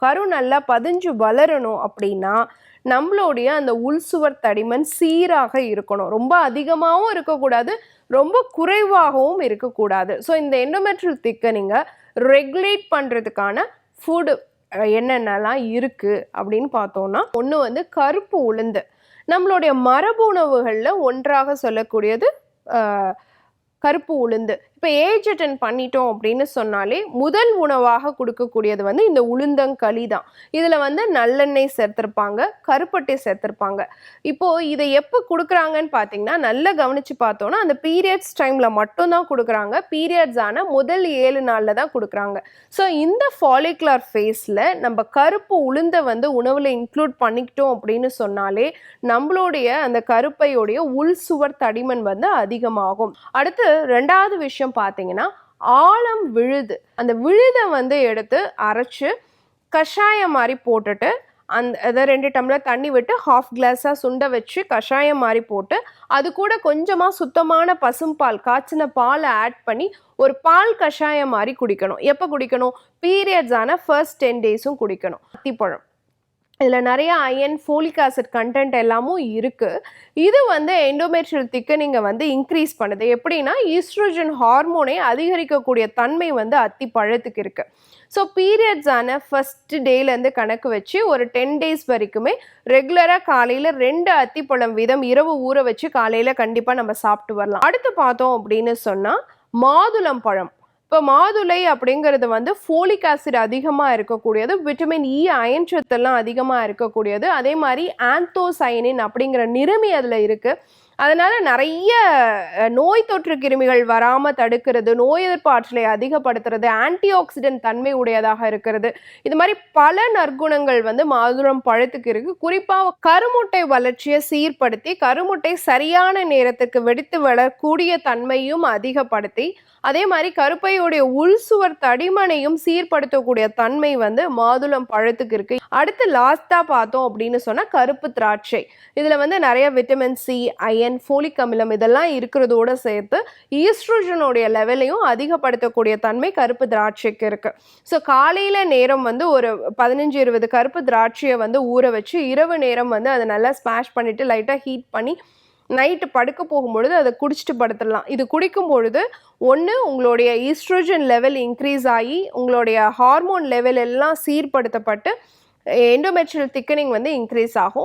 கரு நல்லா பதிஞ்சு வளரணும் அப்படின்னா நம்மளுடைய அந்த உள்சுவர் தடிமன் சீராக இருக்கணும். ரொம்ப அதிகமாகவும் இருக்கக்கூடாது, ரொம்ப குறைவாகவும் இருக்கக்கூடாது. ஸோ இந்த எண்டோமெட்ரியல் திக்கனிங்கை ரெகுலேட் பண்ணுறதுக்கான ஃபுட்டு என்னென்னலாம் இருக்குது அப்படின்னு பார்த்தோம்னா, ஒன்று வந்து கருப்பு உளுந்து. நம்மளுடைய மரபு உணவுகளில் ஒன்றாக சொல்லக்கூடியது கருப்பு உளுந்து. இப்போ ஏஜ் அட்டன் பண்ணிட்டோம் அப்படின்னு சொன்னாலே முதல் உணவாக கொடுக்கக்கூடியது வந்து இந்த உளுந்தங்களி தான். இதில் வந்து நல்லெண்ணெய் சேர்த்துருப்பாங்க, கருப்பட்டை சேர்த்துருப்பாங்க. இப்போது இதை எப்போ கொடுக்குறாங்கன்னு பார்த்தீங்கன்னா, நல்லா கவனித்து பார்த்தோன்னா அந்த பீரியட்ஸ் டைமில் மட்டும்தான் கொடுக்குறாங்க. பீரியட்ஸ் ஆனால் முதல் 7 நாளில் தான் கொடுக்குறாங்க. ஸோ இந்த ஃபாலிகுலர் ஃபேஸில் நம்ம கருப்பு உளுந்தை வந்து உணவில் இன்க்ளூட் பண்ணிக்கிட்டோம் அப்படின்னு சொன்னாலே நம்மளுடைய அந்த கருப்பையுடைய உள் சுவர் தடிமன் வந்து அதிகமாகும். அடுத்து ரெண்டாவது விஷயம் பார்த்தீங்கன்னா, ஆலம் விழுது. அந்த விழுதை வந்து எடுத்து அரைச்சு கஷாயம் மாதிரி போட்டுட்டு அதை 2 டம்ளர் தண்ணி விட்டு 1/2 கிளாஸாக சுண்ட வச்சு கஷாயம் மாதிரி போட்டு அது கூட கொஞ்சமாக சுத்தமான பசும்பால், காய்ச்சின பாலை ஆட் பண்ணி ஒரு பால் கஷாயம் மாதிரி குடிக்கணும். எப்போ குடிக்கணும்? பீரியட்ஸ் ஆன ஃபர்ஸ்ட் 10 டேஸும் குடிக்கணும். அத்திப்பழம், இதில் நிறைய அயன், ஃபோலிக் ஆசிட் கண்டென்ட் எல்லாமும் இருக்குது. இது வந்து எண்டோமெட்ரியல் திக்கனிங்கை வந்து இன்க்ரீஸ் பண்ணுது. எப்படின்னா, ஈஸ்ட்ரோஜன் ஹார்மோனை அதிகரிக்கக்கூடிய தன்மை வந்து அத்திப்பழத்துக்கு இருக்குது. ஸோ பீரியட்ஸ் ஆன ஃபஸ்ட்டு டேலேருந்து கணக்கு வச்சு ஒரு 10 டேஸ் வரைக்குமே ரெகுலராக காலையில் 2 அத்திப்பழம் வீதம் இரவு ஊற வச்சு காலையில் கண்டிப்பாக நம்ம சாப்பிட்டு வரலாம். அடுத்து பார்த்தோம் அப்படின்னு சொன்னால் மாதுளம் பழம். இப்போ மாதுளை அப்படிங்கிறது வந்து ஃபோலிக் ஆசிட் அதிகமாக இருக்கக்கூடியது, விட்டமின் இ, அயன் சத்தெல்லாம் அதிகமாக இருக்கக்கூடியது. அதே மாதிரி ஆந்தோசயனின் அப்படிங்கிற நிறமி அதில் இருக்குது. அதனால் நிறைய நோய் தொற்று கிருமிகள் வராமல் தடுக்கிறது, நோய் எதிர்ப்பு ஆற்றலை அதிகப்படுத்துறது, ஆன்டி ஆக்சிடென்ட் தன்மை உடையதாக இருக்கிறது. இது மாதிரி பல நற்குணங்கள் வந்து மாதுளம் பழத்துக்கு இருக்குது. குறிப்பாக கருமுட்டை வளர்ச்சியை சீர்படுத்தி கருமுட்டை சரியான நேரத்துக்கு வெடித்து வளரக்கூடிய தன்மையும் அதிகப்படுத்தி அதே மாதிரி கருப்பையுடைய உள்சுவர் தடிமனையும் சீர்படுத்தக்கூடிய தன்மை வந்து மாதுளம் பழத்துக்கு இருக்கு. அடுத்து லாஸ்டா பார்த்தோம் அப்படின்னு சொன்னா கருப்பு திராட்சை. இதுல வந்து நிறைய விட்டமின் சி, அயன், ஃபோலிக் அமிலம் இதெல்லாம் இருக்கிறதோட சேர்த்து ஈஸ்ட்ரோஜனுடைய லெவலையும் அதிகப்படுத்தக்கூடிய தன்மை கருப்பு திராட்சைக்கு இருக்கு. ஸோ காலையில நேரம் வந்து ஒரு 15-20 கருப்பு திராட்சையை வந்து ஊற வச்சு இரவு நேரம் வந்து அதை நல்லா ஸ்மாஷ் பண்ணிட்டு லைட்டாக ஹீட் பண்ணி நைட்டு படுக்க போகும்பொழுது அதை குடிச்சிட்டு படுத்துடலாம். இது குடிக்கும் பொழுது ஒன்று உங்களுடைய ஈஸ்ட்ரோஜன் லெவல் இன்க்ரீஸ் ஆகி உங்களுடைய ஹார்மோன் லெவல் எல்லாம் சீர்படுத்தப்பட்டு எண்டோமெட்ரியல் திக்கனிங் வந்து இன்க்ரீஸ் ஆகும்.